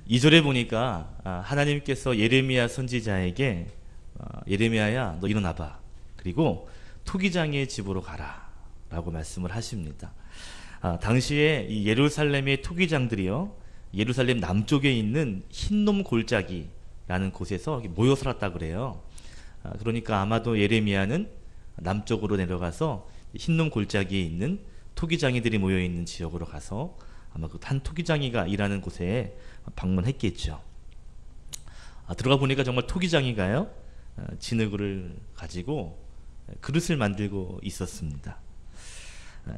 2절에 보니까 하나님께서 예레미야 선지자에게 예레미야야 너 일어나봐. 그리고 토기장의 집으로 가라 라고 말씀을 하십니다. 당시에 이 예루살렘의 토기장들이요, 예루살렘 남쪽에 있는 흰놈 골짜기라는 곳에서 모여 살았다 그래요. 그러니까 아마도 예레미야는 남쪽으로 내려가서 흰놈 골짜기에 있는 토기장이들이 모여 있는 지역으로 가서 아마 그 한 토기장이가 일하는 곳에 방문했겠죠. 들어가 보니까 정말 토기장이가요, 진흙을 가지고 그릇을 만들고 있었습니다.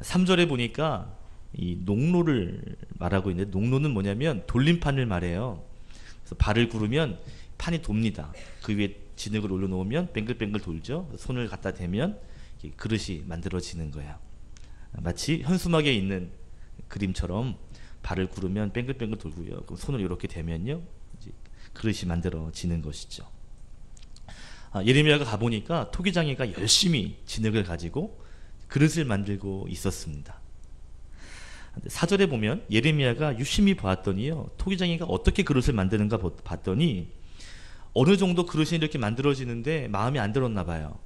3절에 보니까 이 농로를 말하고 있는데, 농로는 뭐냐면 돌림판을 말해요. 그래서 발을 구르면 판이 돕니다. 그 위에 진흙을 올려놓으면 뱅글뱅글 돌죠. 손을 갖다 대면 그릇이 만들어지는 거예요. 마치 현수막에 있는 그림처럼 발을 구르면 뱅글뱅글 돌고요. 그럼 손을 이렇게 대면요, 이제 그릇이 만들어지는 것이죠. 예레미야가 가보니까 토기장이가 열심히 진흙을 가지고 그릇을 만들고 있었습니다. 4절에 보면 예레미야가 유심히 보았더니요, 토기장이가 어떻게 그릇을 만드는가 봤더니 어느 정도 그릇이 이렇게 만들어지는데 마음에 안 들었나 봐요.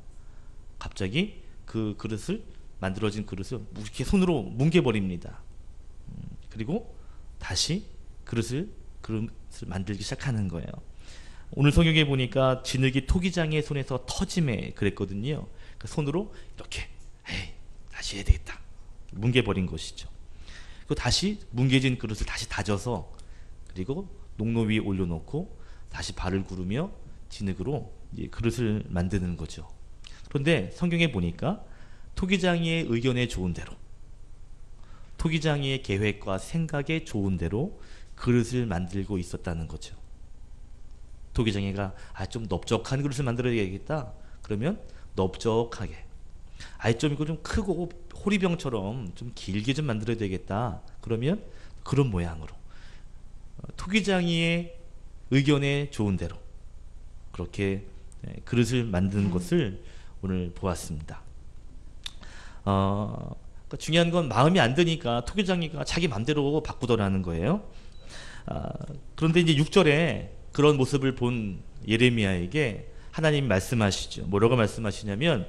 갑자기 그 그릇을, 만들어진 그릇을 이렇게 손으로 뭉개버립니다. 그리고 다시 그릇을 만들기 시작하는 거예요. 오늘 성경에 보니까 진흙이 토기장의 손에서 터짐에 그랬거든요. 그 손으로 이렇게 다시 해야 되겠다, 뭉개버린 것이죠. 그리고 다시 뭉개진 그릇을 다시 다져서 그리고 농로 위에 올려놓고 다시 발을 구르며 진흙으로 이제 그릇을 만드는 거죠. 그런데 성경에 보니까 토기장이의 의견에 좋은 대로, 토기장이의 계획과 생각에 좋은 대로 그릇을 만들고 있었다는 거죠. 토기장이가 좀 넓적한 그릇을 만들어야겠다. 그러면 넓적하게, 좀 이거 좀 크고 호리병처럼 좀 길게 좀 만들어야 되겠다. 그러면 그런 모양으로, 토기장이의 의견에 좋은 대로 그렇게 그릇을 만드는 것을 오늘 보았습니다. 그러니까 중요한 건 마음이 안 드니까 토기장이가 자기 마음대로 바꾸더라는 거예요. 그런데 이제 6절에 그런 모습을 본 예레미야에게 하나님이 말씀하시죠. 뭐라고 말씀하시냐면,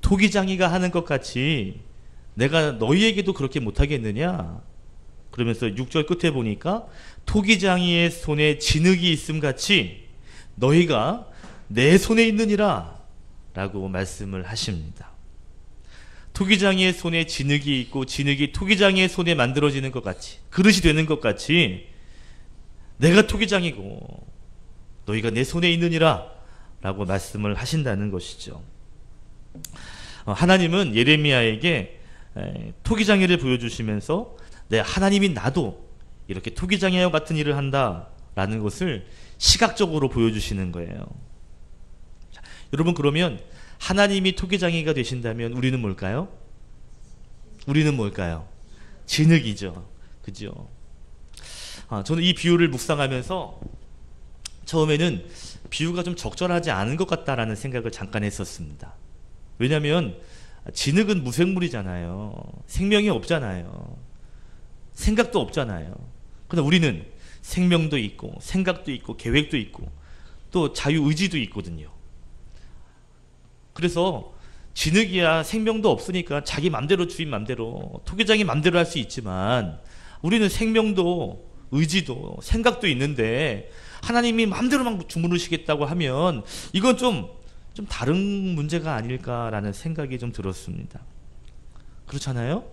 토기장이가 하는 것 같이 내가 너희에게도 그렇게 못하겠느냐. 그러면서 6절 끝에 보니까 토기장이의 손에 진흙이 있음 같이 너희가 내 손에 있느니라 라고 말씀을 하십니다. 토기장이의 손에 진흙이 있고 진흙이 토기장이의 손에 만들어지는 것 같이, 그릇이 되는 것 같이 내가 토기장이고 너희가 내 손에 있느니라 라고 말씀을 하신다는 것이죠. 하나님은 예레미야에게 토기장이를 보여주시면서 하나님인 나도 이렇게 토기장이와 같은 일을 한다라는 것을 시각적으로 보여주시는 거예요. 자, 여러분, 그러면 하나님이 토기장이가 되신다면 우리는 뭘까요? 우리는 뭘까요? 진흙이죠. 그죠? 저는 이 비유를 묵상하면서 처음에는 비유가 좀 적절하지 않은 것 같다라는 생각을 잠깐 했었습니다. 왜냐하면 진흙은 무생물이잖아요. 생명이 없잖아요. 생각도 없잖아요. 그런데 우리는 생명도 있고 생각도 있고 계획도 있고 또 자유의지도 있거든요. 그래서 진흙이야 생명도 없으니까 자기 맘대로, 주인 맘대로, 토기장이 맘대로 할 수 있지만 우리는 생명도 의지도 생각도 있는데 하나님이 맘대로 막 주무르시겠다고 하면 이건 좀 다른 문제가 아닐까라는 생각이 좀 들었습니다. 그렇잖아요?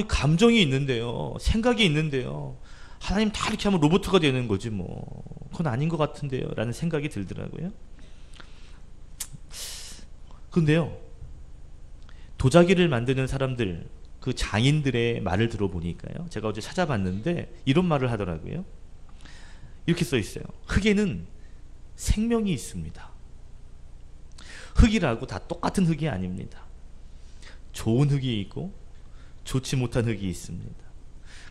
감정이 있는데요, 생각이 있는데요, 하나님 다 이렇게 하면 로봇가 되는 거지 뭐. 그건 아닌 것 같은데요 라는 생각이 들더라고요. 근데요, 도자기를 만드는 사람들, 그 장인들의 말을 들어보니까요, 제가 어제 찾아봤는데 이런 말을 하더라고요. 이렇게 써 있어요. 흙에는 생명이 있습니다. 흙이라고 다 똑같은 흙이 아닙니다. 좋은 흙이 있고 좋지 못한 흙이 있습니다.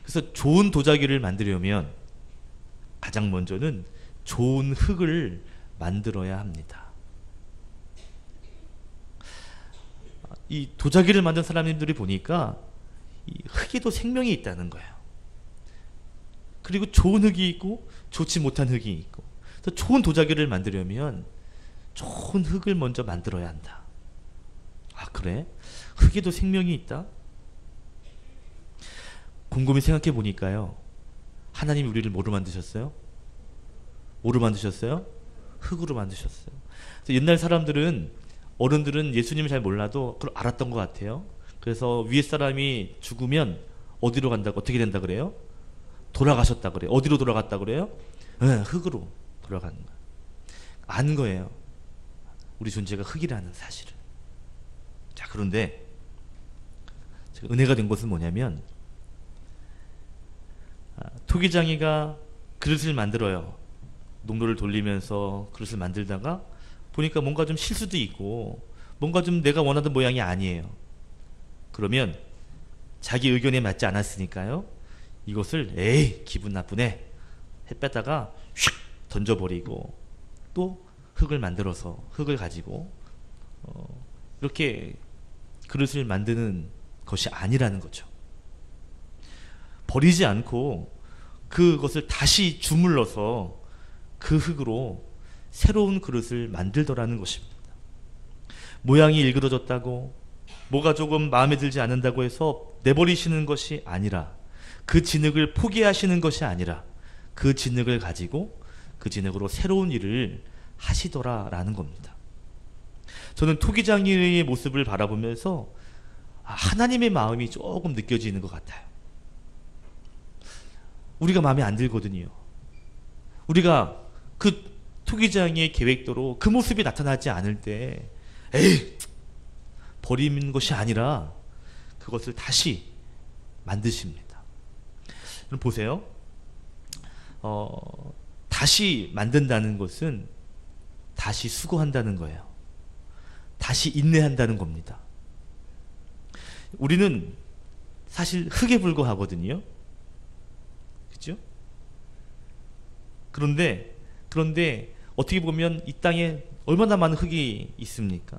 그래서 좋은 도자기를 만들려면 가장 먼저는 좋은 흙을 만들어야 합니다. 이 도자기를 만든 사람들이 보니까 이 흙에도 생명이 있다는 거예요. 그리고 좋은 흙이 있고 좋지 못한 흙이 있고, 그래서 좋은 도자기를 만들려면 좋은 흙을 먼저 만들어야 한다. 아, 그래? 흙에도 생명이 있다? 곰곰이 생각해 보니까요, 하나님이 우리를 뭐로 만드셨어요? 뭐로 만드셨어요? 흙으로 만드셨어요. 그래서 옛날 사람들은, 어른들은 예수님을 잘 몰라도 그걸 알았던 것 같아요. 그래서 위에 사람이 죽으면 어디로 간다고, 어떻게 된다 그래요? 돌아가셨다 그래요. 어디로 돌아갔다 그래요? 네, 흙으로 돌아가는 거예요. 안 거예요, 우리 존재가 흙이라는 사실을. 자, 그런데 제가 은혜가 된 것은 뭐냐면, 토기장이가 그릇을 만들어요. 농로를 돌리면서 그릇을 만들다가 보니까 뭔가 좀 실수도 있고 뭔가 좀 내가 원하던 모양이 아니에요. 그러면 자기 의견에 맞지 않았으니까요, 이것을 에이 기분 나쁘네 해 뺐다가 휙 던져버리고 또 흙을 만들어서 흙을 가지고 이렇게 그릇을 만드는 것이 아니라는 거죠. 버리지 않고 그것을 다시 주물러서 그 흙으로 새로운 그릇을 만들더라는 것입니다. 모양이 일그러졌다고, 뭐가 조금 마음에 들지 않는다고 해서 내버리시는 것이 아니라, 그 진흙을 포기하시는 것이 아니라 그 진흙을 가지고 그 진흙으로 새로운 일을 하시더라라는 겁니다. 저는 토기장이의 모습을 바라보면서 하나님의 마음이 조금 느껴지는 것 같아요. 우리가 마음에 안 들거든요. 우리가 그 토기장의 계획대로 그 모습이 나타나지 않을 때 에이 버리는 것이 아니라 그것을 다시 만드십니다. 여러분 보세요. 다시 만든다는 것은 다시 수고한다는 거예요. 다시 인내한다는 겁니다. 우리는 사실 흙에 불과하거든요. 그죠? 그런데 어떻게 보면 이 땅에 얼마나 많은 흙이 있습니까?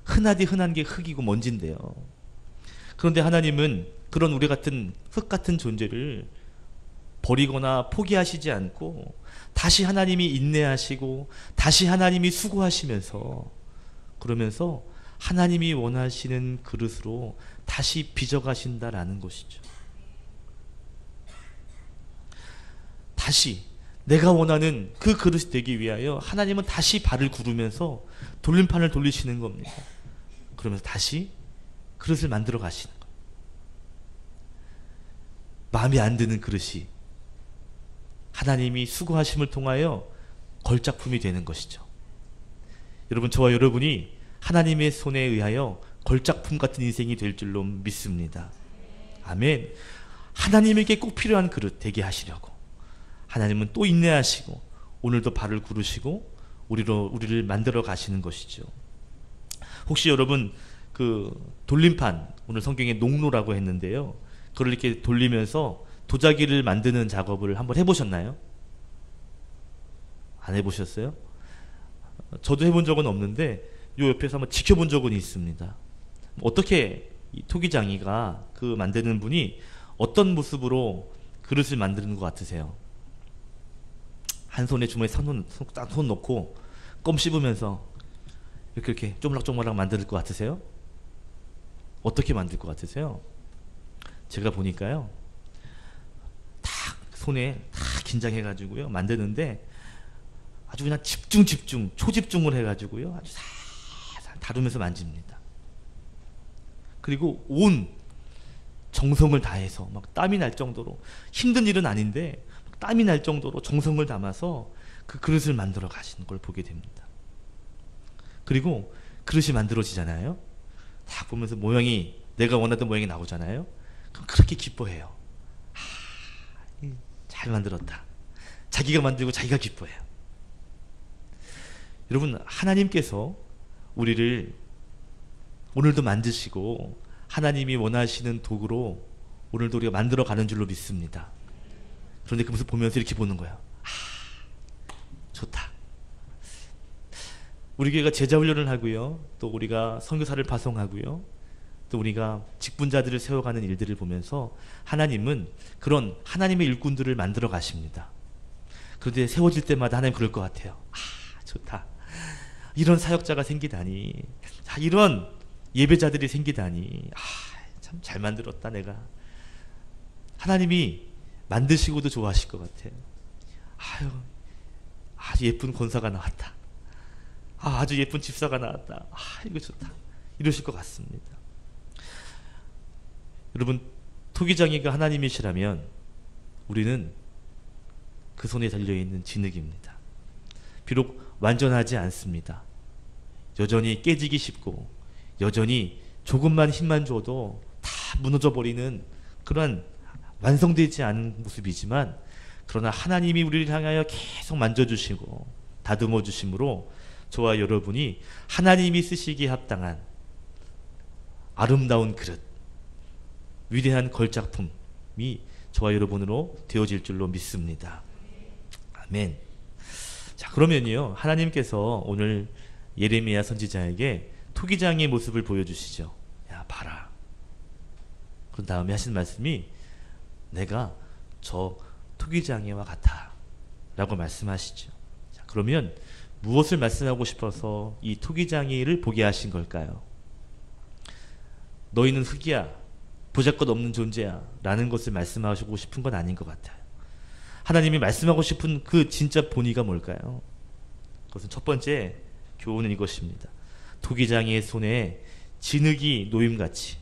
흔하디 흔한 게 흙이고 먼지인데요. 그런데 하나님은 그런 우리 같은 흙 같은 존재를 버리거나 포기하시지 않고 다시 하나님이 인내하시고 다시 하나님이 수고하시면서, 그러면서 하나님이 원하시는 그릇으로 다시 빚어가신다라는 것이죠. 다시 내가 원하는 그 그릇이 되기 위하여 하나님은 다시 발을 구르면서 돌림판을 돌리시는 겁니다. 그러면서 다시 그릇을 만들어 가시는 거예요. 마음에 안 드는 그릇이 하나님이 수고하심을 통하여 걸작품이 되는 것이죠. 여러분, 저와 여러분이 하나님의 손에 의하여 걸작품 같은 인생이 될 줄로 믿습니다. 아멘. 하나님에게 꼭 필요한 그릇 되게 하시려고 하나님은 또 인내하시고 오늘도 발을 구르시고 우리를 만들어 가시는 것이죠. 혹시 여러분 그 돌림판, 오늘 성경에 농로라고 했는데요, 그걸 이렇게 돌리면서 도자기를 만드는 작업을 한번 해보셨나요? 안 해보셨어요? 저도 해본 적은 없는데 요 옆에서 한번 지켜본 적은 있습니다. 어떻게 이 토기장이가 그 만드는 분이 어떤 모습으로 그릇을 만드는 것 같으세요? 한 손에 주머니에 손 놓고 껌 씹으면서 이렇게 쪼물락쪼물락 만들 것 같으세요? 어떻게 만들 것 같으세요? 제가 보니까요, 딱 손에 다 긴장해가지고요 만드는데 아주 그냥 집중 초집중을 해가지고요 아주 살살 다루면서 만집니다. 그리고 온 정성을 다해서 막 땀이 날 정도로, 힘든 일은 아닌데 땀이 날 정도로 정성을 담아서 그 그릇을 만들어 가시는 걸 보게 됩니다. 그리고 그릇이 만들어지잖아요. 딱 보면서 모양이, 내가 원하던 모양이 나오잖아요. 그럼 그렇게 기뻐해요. 잘 만들었다. 자기가 만들고 자기가 기뻐해요. 여러분, 하나님께서 우리를 오늘도 만드시고 하나님이 원하시는 도구로 오늘도 우리가 만들어 가는 줄로 믿습니다. 그런데 그 모습 보면서 이렇게 보는 거예요. 좋다. 우리 교회가 제자훈련을 하고요, 또 우리가 선교사를 파송하고요, 또 우리가 직분자들을 세워가는 일들을 보면서 하나님은 그런 하나님의 일꾼들을 만들어 가십니다. 그런데 세워질 때마다 하나님 그럴 것 같아요. 좋다. 이런 사역자가 생기다니. 이런 예배자들이 생기다니. 참 잘 만들었다 내가. 하나님이 만드시고도 좋아하실 것 같아요. 아주 예쁜 권사가 나왔다. 아주 예쁜 집사가 나왔다. 이거 좋다. 이러실 것 같습니다. 여러분, 토기장이가 하나님이시라면 우리는 그 손에 달려있는 진흙입니다. 비록 완전하지 않습니다. 여전히 깨지기 쉽고 여전히 조금만 힘만 줘도 다 무너져버리는 그런 완성되지 않은 모습이지만, 그러나 하나님이 우리를 향하여 계속 만져주시고 다듬어 주심으로 저와 여러분이 하나님이 쓰시기에 합당한 아름다운 그릇, 위대한 걸작품이 저와 여러분으로 되어질 줄로 믿습니다. 아멘. 자, 그러면요, 하나님께서 오늘 예레미야 선지자에게 토기장의 모습을 보여주시죠. 야, 봐라. 그런 다음에 하신 말씀이 내가 저 토기장이와 같아 라고 말씀하시죠. 자, 그러면 무엇을 말씀하고 싶어서 이 토기장이를 보게 하신 걸까요? 너희는 흙이야, 보잘것없는 존재야 라는 것을 말씀하시고 싶은 건 아닌 것 같아요. 하나님이 말씀하고 싶은 그 진짜 본의가 뭘까요? 그것은 첫 번째 교훈은 이것입니다. 토기장이의 손에 진흙이 놓임같이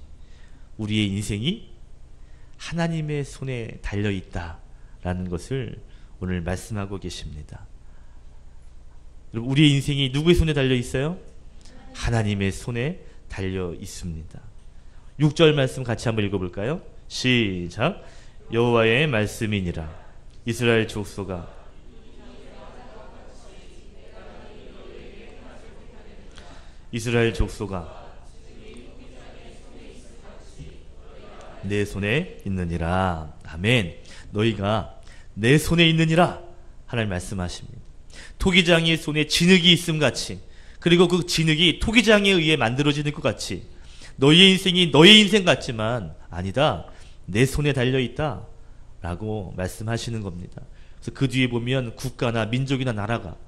우리의 인생이 하나님의 손에 달려있다라는 것을 오늘 말씀하고 계십니다. 여러분, 우리의 인생이 누구의 손에 달려있어요? 하나님의 손에 달려있습니다. 6절 말씀 같이 한번 읽어볼까요? 시작. 여호와의 말씀이니라. 이스라엘 족속아, 이스라엘 족속아, 내 손에 있느니라. 아멘. 너희가 내 손에 있느니라 하나님 말씀하십니다. 토기장이의 손에 진흙이 있음 같이, 그리고 그 진흙이 토기장에 의해 만들어지는 것 같이 너희의 인생이 너의 인생 같지만 아니다, 내 손에 달려있다 라고 말씀하시는 겁니다. 그래서 그 뒤에 보면 국가나 민족이나 나라가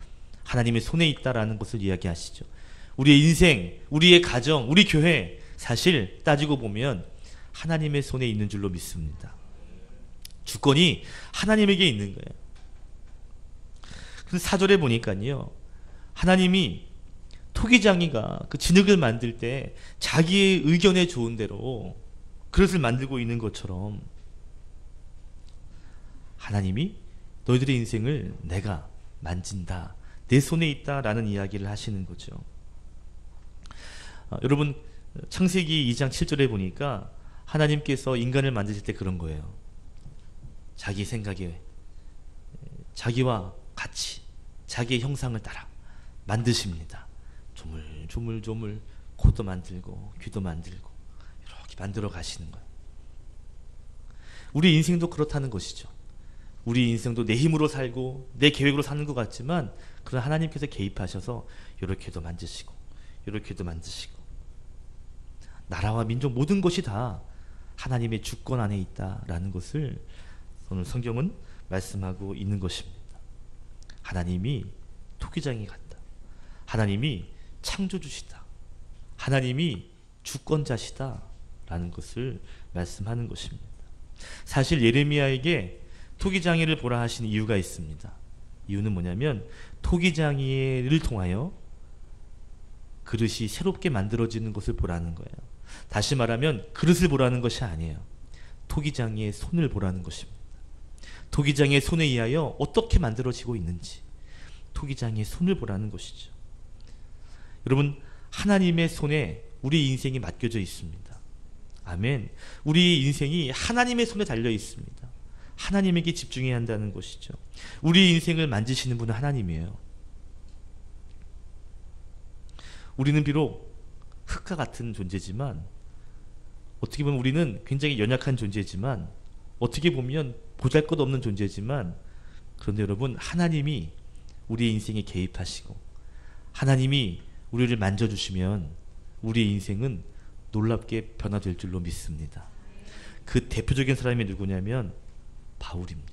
하나님의 손에 있다라는 것을 이야기하시죠. 우리의 인생, 우리의 가정, 우리 교회, 사실 따지고 보면 하나님의 손에 있는 줄로 믿습니다. 주권이 하나님에게 있는 거예요. 그래서 4절에 보니까요, 하나님이 토기장이가 그 진흙을 만들 때 자기의 의견에 좋은 대로 그릇을 만들고 있는 것처럼 하나님이 너희들의 인생을 내가 만진다, 내 손에 있다라는 이야기를 하시는 거죠. 여러분, 창세기 2장 7절에 보니까 하나님께서 인간을 만드실 때 그런 거예요. 자기 생각에, 자기와 같이 자기의 형상을 따라 만드십니다. 조물조물 코도 만들고 귀도 만들고 이렇게 만들어 가시는 거예요. 우리 인생도 그렇다는 것이죠. 우리 인생도 내 힘으로 살고 내 계획으로 사는 것 같지만, 그러나 하나님께서 개입하셔서 이렇게도 만드시고 이렇게도 만드시고, 나라와 민족 모든 것이 다 하나님의 주권 안에 있다라는 것을 오늘 성경은 말씀하고 있는 것입니다. 하나님이 토기장이 같다. 하나님이 창조주시다. 하나님이 주권자시다 라는 것을 말씀하는 것입니다. 사실 예레미야에게 토기장이를 보라 하신 이유가 있습니다. 이유는 뭐냐면 토기장이를 통하여 그릇이 새롭게 만들어지는 것을 보라는 거예요. 다시 말하면 그릇을 보라는 것이 아니에요. 토기장이의 손을 보라는 것입니다. 토기장이의 손에 의하여 어떻게 만들어지고 있는지, 토기장이의 손을 보라는 것이죠. 여러분, 하나님의 손에 우리 인생이 맡겨져 있습니다. 아멘. 우리 인생이 하나님의 손에 달려 있습니다. 하나님에게 집중해야 한다는 것이죠. 우리 인생을 만지시는 분은 하나님이에요. 우리는 비록 흙과 같은 존재지만, 어떻게 보면 우리는 굉장히 연약한 존재지만, 어떻게 보면 보잘것없는 존재지만, 그런데 여러분, 하나님이 우리의 인생에 개입하시고 하나님이 우리를 만져주시면 우리의 인생은 놀랍게 변화될 줄로 믿습니다. 그 대표적인 사람이 누구냐면 바울입니다.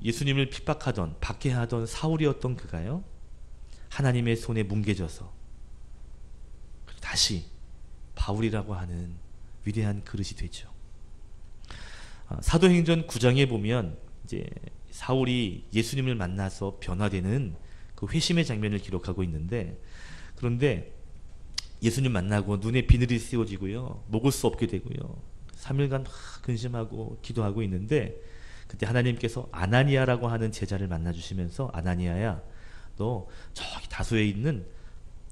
예수님을 핍박하던 박해하던 사울이었던 그가요, 하나님의 손에 뭉개져서 다시 바울이라고 하는 위대한 그릇이 되죠. 사도행전 9장에 보면 이제 사울이 예수님을 만나서 변화되는 그 회심의 장면을 기록하고 있는데, 그런데 예수님 만나고 눈에 비늘이 씌워지고요, 먹을 수 없게 되고요, 3일간 막 근심하고 기도하고 있는데, 그때 하나님께서 아나니아라고 하는 제자를 만나주시면서 아나니아야, 너 저기 다소에 있는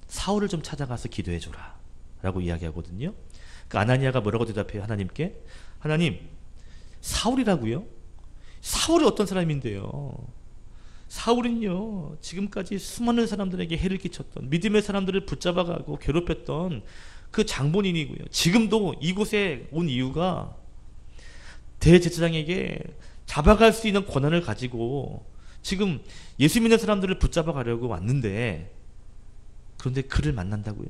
사울을 좀 찾아가서 기도해줘라 라고 이야기하거든요. 그 아나니아가 뭐라고 대답해요? 하나님께, 하나님, 사울이라고요? 사울이 어떤 사람인데요? 사울은요, 지금까지 수많은 사람들에게 해를 끼쳤던, 믿음의 사람들을 붙잡아가고 괴롭혔던 그 장본인이고요, 지금도 이곳에 온 이유가 대제사장에게 잡아갈 수 있는 권한을 가지고 지금 예수 믿는 사람들을 붙잡아 가려고 왔는데, 그런데 그를 만난다고요?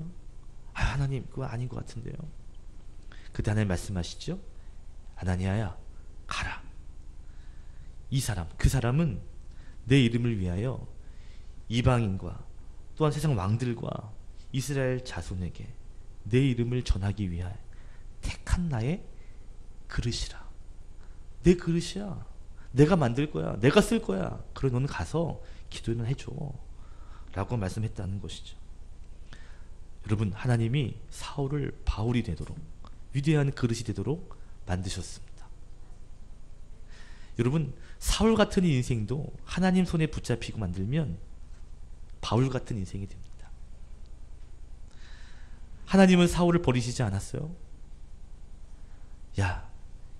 하나님, 그거 아닌 것 같은데요. 그때 하나님 말씀하시죠. 아나니아야, 가라. 이 사람, 그 사람은 내 이름을 위하여 이방인과 또한 세상 왕들과 이스라엘 자손에게 내 이름을 전하기 위하여 택한 나의 그릇이라. 내 그릇이야. 내가 만들 거야. 내가 쓸 거야. 그래, 너는 가서 기도는 해줘 라고 말씀했다는 것이죠. 여러분, 하나님이 사울을 바울이 되도록, 위대한 그릇이 되도록 만드셨습니다. 여러분, 사울 같은 인생도 하나님 손에 붙잡히고 만들면 바울 같은 인생이 됩니다. 하나님은 사울을 버리시지 않았어요. 야,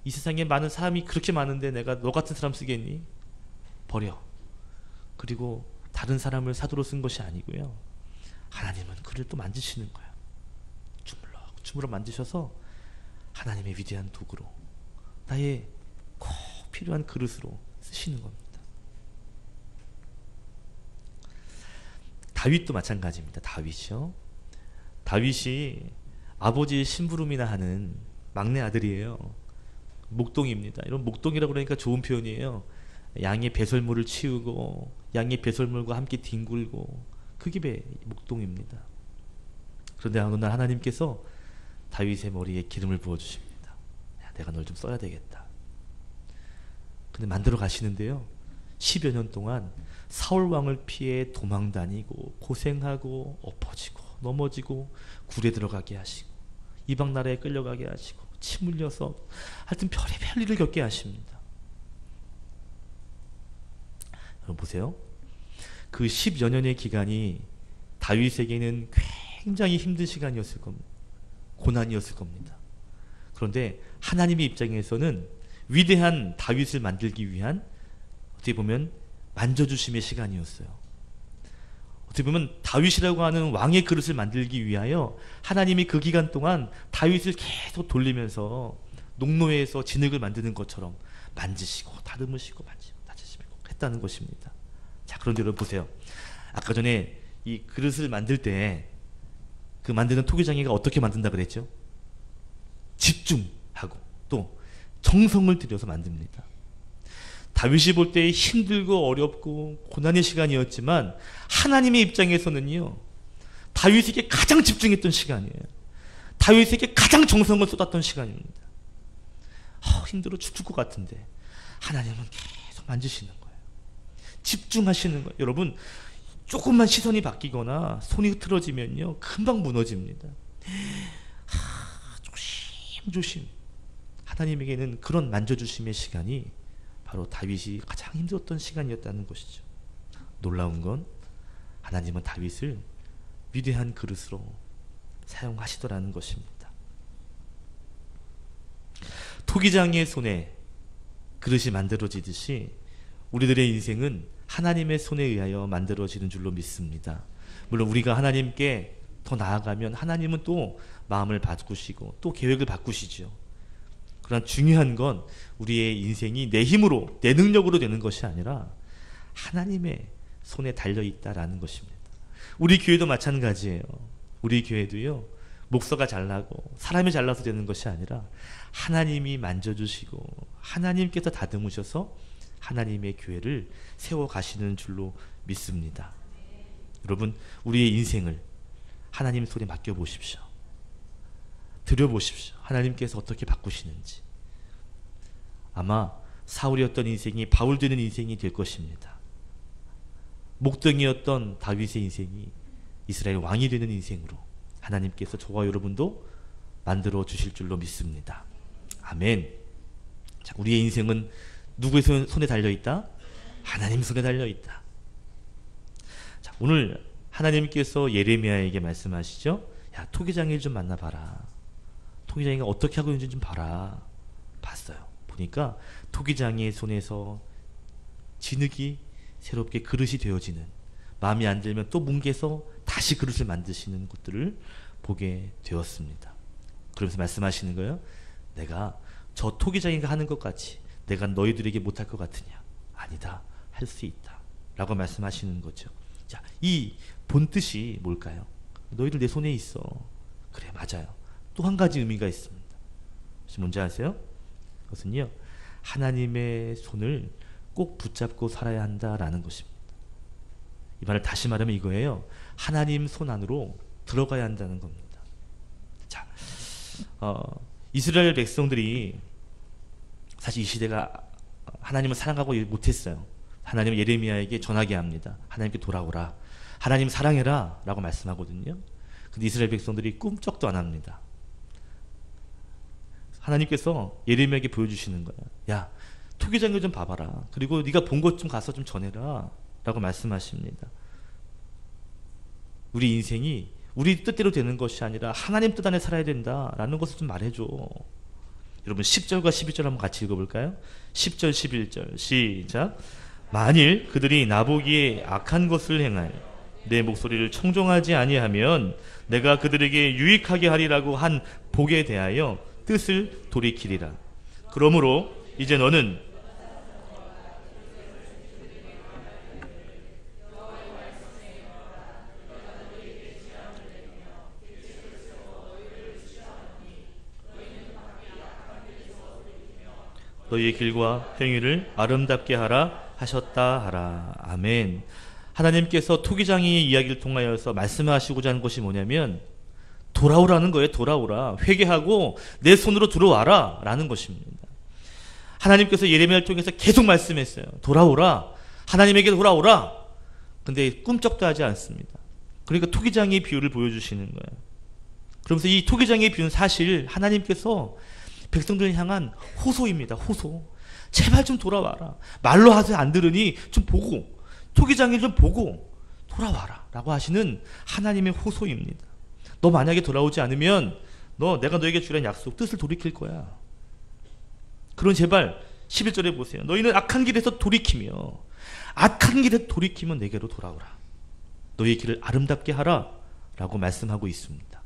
이 세상에 많은 사람이 그렇게 많은데 내가 너 같은 사람 쓰겠니? 버려. 그리고 다른 사람을 사도로 쓴 것이 아니고요, 하나님은 그를 또 만지시는 거야. 주물럭 만지셔서 하나님의 위대한 도구로, 나의 꼭 필요한 그릇으로 쓰시는 겁니다. 다윗도 마찬가지입니다. 다윗이 아버지의 심부름이나 하는 막내 아들이에요. 목동입니다. 이런 목동이라고 그러니까 좋은 표현이에요. 양의 배설물을 치우고 양의 배설물과 함께 뒹굴고, 그게 목동입니다. 그런데 어느 날 하나님께서 다윗의 머리에 기름을 부어주십니다. 야, 내가 널 좀 써야 되겠다. 근데 만들어 가시는데요, 10여 년 동안 사울 왕을 피해 도망 다니고 고생하고 엎어지고 넘어지고 굴에 들어가게 하시고 이방 나라에 끌려가게 하시고 침 흘려서 하여튼 별의별 일을 겪게 하십니다. 여러분 보세요. 그 10여 년의 기간이 다윗에게는 굉장히 힘든 시간이었을 겁니다. 고난이었을 겁니다. 그런데 하나님의 입장에서는 위대한 다윗을 만들기 위한, 어떻게 보면 만져주심의 시간이었어요. 어떻게 보면 다윗이라고 하는 왕의 그릇을 만들기 위하여 하나님이 그 기간 동안 다윗을 계속 돌리면서 농노에서 진흙을 만드는 것처럼 만지시고 다듬으시고 만지고 다지시고 했다는 것입니다. 자, 그런데 여러분 보세요. 아까 전에 이 그릇을 만들 때 그 만드는 토기장이가 어떻게 만든다 그랬죠? 집중하고 또 정성을 들여서 만듭니다. 다윗이 볼 때 힘들고 어렵고 고난의 시간이었지만 하나님의 입장에서는요, 다윗에게 가장 집중했던 시간이에요. 다윗에게 가장 정성을 쏟았던 시간입니다. 힘들어 죽을 것 같은데 하나님은 계속 만지시는 거예요. 집중하시는 거예요. 여러분, 조금만 시선이 바뀌거나 손이 흐트러지면요, 금방 무너집니다. 조심. 하나님에게는 그런 만져주심의 시간이 바로 다윗이 가장 힘들었던 시간이었다는 것이죠. 놀라운 건 하나님은 다윗을 위대한 그릇으로 사용하시더라는 것입니다. 토기장의 손에 그릇이 만들어지듯이 우리들의 인생은 하나님의 손에 의하여 만들어지는 줄로 믿습니다. 물론 우리가 하나님께 더 나아가면 하나님은 또 마음을 바꾸시고 또 계획을 바꾸시죠. 그러나 중요한 건 우리의 인생이 내 힘으로, 내 능력으로 되는 것이 아니라 하나님의 손에 달려있다라는 것입니다. 우리 교회도 마찬가지예요. 우리 교회도요, 목사가 잘나고 사람이 잘나서 되는 것이 아니라 하나님이 만져주시고 하나님께서 다듬으셔서 하나님의 교회를 세워가시는 줄로 믿습니다. 여러분, 우리의 인생을 하나님 손에 맡겨보십시오. 드려보십시오. 하나님께서 어떻게 바꾸시는지. 아마 사울이었던 인생이 바울 되는 인생이 될 것입니다. 목동이었던 다윗의 인생이 이스라엘 왕이 되는 인생으로 하나님께서 저와 여러분도 만들어 주실 줄로 믿습니다. 아멘. 자, 우리의 인생은 누구의 손에 달려있다? 하나님 손에 달려있다. 자, 오늘 하나님께서 예레미야에게 말씀하시죠. 야, 토기장일 좀 만나봐라. 토기장이가 어떻게 하고 있는지 좀 봐라. 봤어요. 보니까 토기장이의 손에서 진흙이 새롭게 그릇이 되어지는, 마음에 안 들면 또 뭉개서 다시 그릇을 만드시는 것들을 보게 되었습니다. 그러면서 말씀하시는 거예요. 내가 저 토기장이가 하는 것 같이 내가 너희들에게 못할 것 같으냐? 아니다. 할 수 있다. 라고 말씀하시는 거죠. 자, 이 본뜻이 뭘까요? 너희들 내 손에 있어. 그래, 맞아요. 또 한 가지 의미가 있습니다. 혹시 뭔지 아세요? 그것은요, 하나님의 손을 꼭 붙잡고 살아야 한다라는 것입니다. 이 말을 다시 말하면 이거예요. 하나님 손 안으로 들어가야 한다는 겁니다. 자, 이스라엘 백성들이 사실 이 시대가 하나님을 사랑하고 못했어요. 하나님은 예레미야에게 전하게 합니다. 하나님께 돌아오라. 하나님 사랑해라. 라고 말씀하거든요. 근데 이스라엘 백성들이 꿈쩍도 안 합니다. 하나님께서 예레미야에게 보여주시는 거예요. 야, 토기장을 좀 봐봐라. 그리고 네가 본 것 좀 가서 좀 전해라. 라고 말씀하십니다. 우리 인생이 우리 뜻대로 되는 것이 아니라 하나님 뜻 안에 살아야 된다라는 것을 좀 말해줘. 여러분 10절과 12절 한번 같이 읽어볼까요? 10절 11절 시작. 만일 그들이 나보기에 악한 것을 행하여 내 목소리를 청종하지 아니하면 내가 그들에게 유익하게 하리라고 한 복에 대하여 뜻을 돌이키리라. 그러므로 이제 너는 너희의 길과 행위를 아름답게 하라 하셨다 하라. 아멘. 하나님께서 토기장이의 이야기를 통하여서 말씀하시고자 하는 것이 뭐냐면 돌아오라는 거예요. 돌아오라. 회개하고 내 손으로 들어와라 라는 것입니다. 하나님께서 예레미야를 통해서 계속 말씀했어요. 돌아오라. 하나님에게 돌아오라. 근데 꿈쩍도 하지 않습니다. 그러니까 토기장이의 비유를 보여주시는 거예요. 그러면서 이 토기장이의 비유는 사실 하나님께서 백성들을 향한 호소입니다. 호소. 제발 좀 돌아와라. 말로 하서 안 들으니 좀 보고, 토기장이 좀 보고 돌아와라 라고 하시는 하나님의 호소입니다. 너 만약에 돌아오지 않으면 내가 너에게 주란 약속 뜻을 돌이킬 거야. 그럼 제발 11절에 보세요. 너희는 악한 길에서 돌이키며 악한 길에 돌이키면 내게로 돌아오라. 너희의 길을 아름답게 하라 라고 말씀하고 있습니다.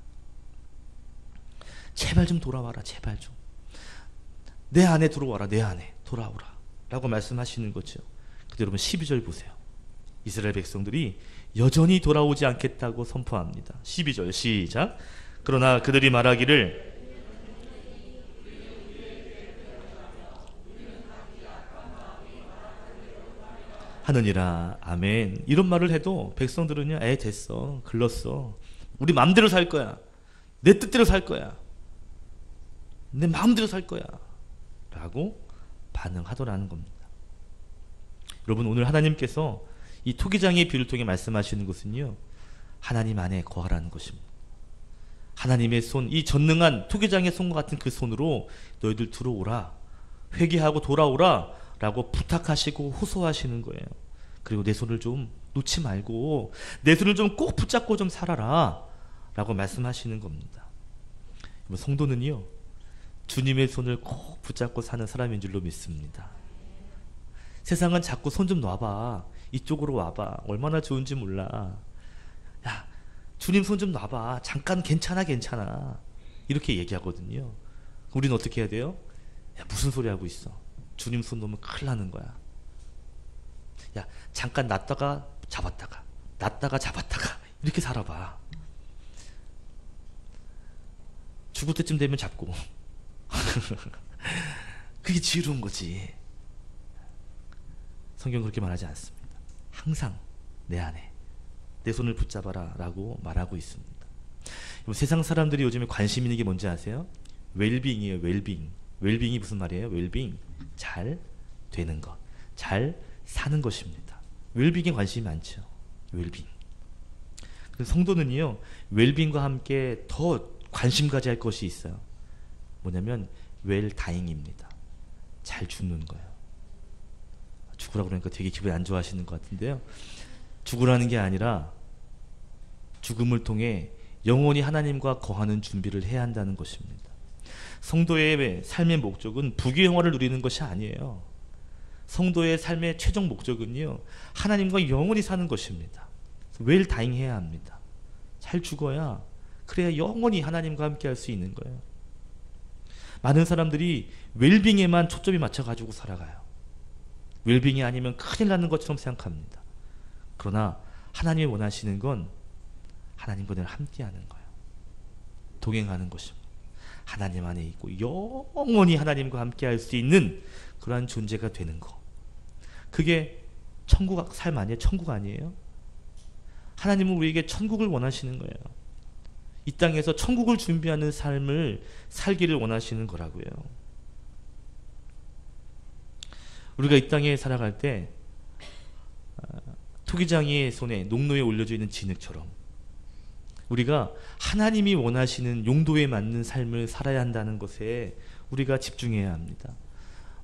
제발 좀 돌아와라. 제발 좀. 내 안에 들어와라. 내 안에 돌아오라 라고 말씀하시는 거죠. 근데 여러분 12절 보세요. 이스라엘 백성들이 여전히 돌아오지 않겠다고 선포합니다. 12절 시작. 그러나 그들이 말하기를 하느니라. 아멘. 이런 말을 해도 백성들은요, 됐어. 글렀어. 우리 마음대로 살 거야. 내 뜻대로 살 거야. 내 마음대로 살 거야. 라고 반응하더라는 겁니다. 여러분, 오늘 하나님께서 이 토기장의 비유를 통해 말씀하시는 것은요, 하나님 안에 거하라는 것입니다. 하나님의 손, 이 전능한 토기장의 손과 같은 그 손으로 너희들 들어오라. 회개하고 돌아오라. 라고 부탁하시고 호소하시는 거예요. 그리고 내 손을 좀 놓지 말고 내 손을 좀 꼭 붙잡고 좀 살아라. 라고 말씀하시는 겁니다. 성도는요, 주님의 손을 꼭 붙잡고 사는 사람인 줄로 믿습니다. 세상은 자꾸 손 좀 놔봐. 이쪽으로 와봐. 얼마나 좋은지 몰라. 야, 주님 손 좀 놔봐. 잠깐 괜찮아. 이렇게 얘기하거든요. 우리는 어떻게 해야 돼요? 야, 무슨 소리 하고 있어. 주님 손 놓으면 큰일 나는 거야. 야, 잠깐 놨다가 잡았다가 이렇게 살아봐. 죽을 때쯤 되면 잡고. 그게 지혜로운 거지. 성경은 그렇게 말하지 않습니다. 항상 내 안에 내 손을 붙잡아라 라고 말하고 있습니다. 세상 사람들이 요즘에 관심 있는 게 뭔지 아세요? 웰빙이에요. 웰빙. 웰빙이 무슨 말이에요? 웰빙. 잘 되는 것, 잘 사는 것입니다. 웰빙에 관심이 많죠. 웰빙. 성도는요, 웰빙과 함께 더 관심 가져야 할 것이 있어요. 뭐냐면 웰다잉입니다. 잘 죽는 거예요. 죽으라고 그러니까 되게 기분이 안 좋아하시는 것 같은데요. 죽으라는 게 아니라 죽음을 통해 영원히 하나님과 거하는 준비를 해야 한다는 것입니다. 성도의 삶의 목적은 부귀영화를 누리는 것이 아니에요. 성도의 삶의 최종 목적은요, 하나님과 영원히 사는 것입니다. 웰다잉 해야 합니다. 잘 죽어야, 그래야 영원히 하나님과 함께 할 수 있는 거예요. 많은 사람들이 웰빙에만 초점이 맞춰가지고 살아가요. 웰빙이 아니면 큰일 나는 것처럼 생각합니다. 그러나 하나님이 원하시는 건 하나님과 늘 함께하는 거예요. 동행하는 것입니다. 하나님 안에 있고 영원히 하나님과 함께할 수 있는 그러한 존재가 되는 거. 그게 천국 삶 아니에요? 천국 아니에요? 하나님은 우리에게 천국을 원하시는 거예요. 이 땅에서 천국을 준비하는 삶을 살기를 원하시는 거라고요. 우리가 이 땅에 살아갈 때 토기장이의 손에 농로에 올려져 있는 진흙처럼 우리가 하나님이 원하시는 용도에 맞는 삶을 살아야 한다는 것에 우리가 집중해야 합니다.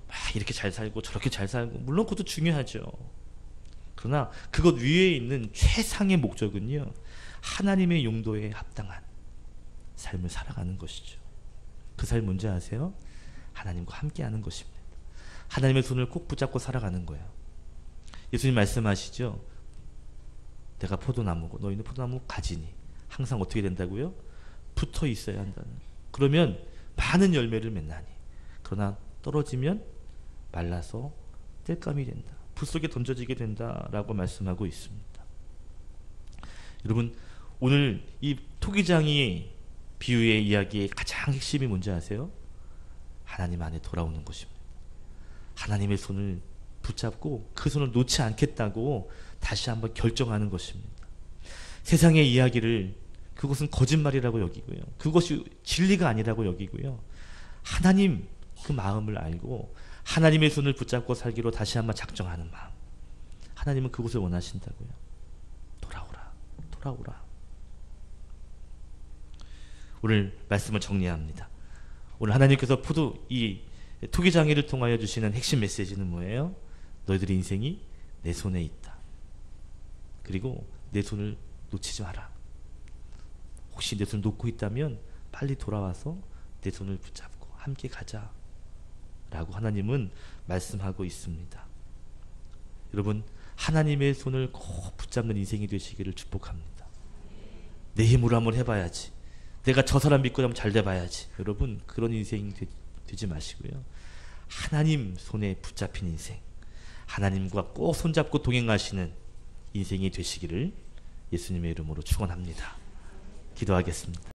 막 이렇게 잘 살고 저렇게 잘 살고 물론 그것도 중요하죠. 그러나 그것 위에 있는 최상의 목적은요, 하나님의 용도에 합당한 삶을 살아가는 것이죠. 그 삶 뭔지 아세요? 하나님과 함께하는 것입니다. 하나님의 손을 꼭 붙잡고 살아가는 거예요. 예수님 말씀하시죠. 내가 포도나무고 너희는 포도나무 가지니 항상 어떻게 된다고요? 붙어 있어야 한다는. 그러면 많은 열매를 맺나니 그러나 떨어지면 말라서 땔감이 된다. 불 속에 던져지게 된다라고 말씀하고 있습니다. 여러분, 오늘 이 토기장이 비유의 이야기의 가장 핵심이 뭔지 아세요? 하나님 안에 돌아오는 것입니다. 하나님의 손을 붙잡고 그 손을 놓지 않겠다고 다시 한번 결정하는 것입니다. 세상의 이야기를 그것은 거짓말이라고 여기고요. 그것이 진리가 아니라고 여기고요. 하나님 그 마음을 알고 하나님의 손을 붙잡고 살기로 다시 한번 작정하는 마음. 하나님은 그것을 원하신다고요. 돌아오라. 돌아오라. 오늘 말씀을 정리합니다. 오늘 하나님께서 이 토기장애를 통하여 주시는 핵심 메시지는 뭐예요? 너희들의 인생이 내 손에 있다. 그리고 내 손을 놓치지 마라. 혹시 내 손을 놓고 있다면 빨리 돌아와서 내 손을 붙잡고 함께 가자 라고 하나님은 말씀하고 있습니다. 여러분, 하나님의 손을 꼭 붙잡는 인생이 되시기를 축복합니다. 내 힘으로 한번 해봐야지, 내가 저 사람 믿고 한번 잘 돼봐야지, 여러분 그런 인생이 되지 마시고요. 하나님 손에 붙잡힌 인생, 하나님과 꼭 손잡고 동행하시는 인생이 되시기를 예수님의 이름으로 축원합니다. 기도하겠습니다.